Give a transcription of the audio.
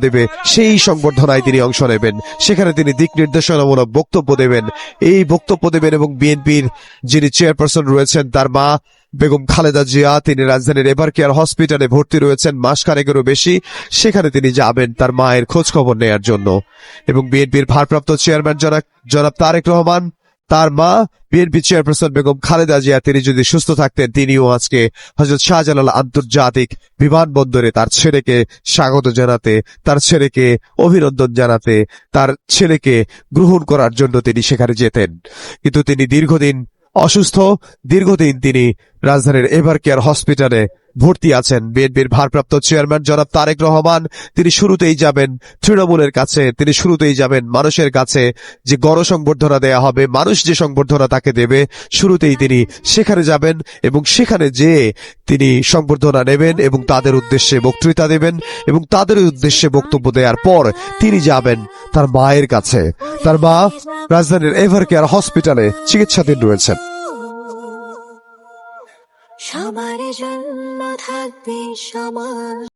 দেবে সেই সংবর্ধনায় তিনি অংশ নেবেন। সেখানে তিনি দিক নির্দেশনামূলক বক্তব্য দেবেন। এই বক্তব্য দেবেন এবং বিএনপির যিনি চেয়ারপারসন রয়েছেন তার মা বেগম খালেদা জিয়া, তিনি রাজধানীর এভারকেয়ার হসপিটালে ভর্তি রয়েছেন মাসখানেকেরও বেশি। সেখানে তিনি যাবেন তার মায়ের খোঁজ খবর নেয়ার জন্য। এবং বিএনপির ভারপ্রাপ্ত চেয়ারম্যান জনাব তারেক রহমান, তার মা বিএনপি চেয়ারপারসন বেগম খালেদা জিয়া, তিনি যদি সুস্থ থাকতেন তিনিও আজকে হযরত শাহজালাল আন্তর্জাতিক বিমানবন্দরে তার ছেলেকে স্বাগত জানাতে, তার ছেলেকে অভিনন্দন জানাতে, তার ছেলেকে গ্রহণ করার জন্য তিনি সেখানে যেতেন। কিন্তু তিনি দীর্ঘদিন অসুস্থ, দীর্ঘদিন তিনি রাজধানীর এভারকেয়ার হসপিটালে ভর্তি আছেন। বিএনপির ভারপ্রাপ্ত চেয়ারম্যান জনাব তারেক রহমান, তিনি শুরুতেই যাবেন তৃণমূলের কাছে, তিনি শুরুতেই যাবেন মানুষের কাছে। যে গণসংবর্ধনা দেয়া হবে, মানুষ যে সংবর্ধনা তাকে দেবে, শুরুতেই তিনি সেখানে যাবেন এবং সেখানে যেয়ে তিনি সংবর্ধনা নেবেন এবং তাদের উদ্দেশ্যে বক্তৃতা দেবেন এবং তাদের উদ্দেশ্যে বক্তব্য দেওয়ার পর তিনি যাবেন তার মায়ের কাছে। তার মা রাজধানীর এভারকেয়ার হসপিটালে চিকিৎসাধীন রয়েছেন। সবার জন্য থাকবে সমান।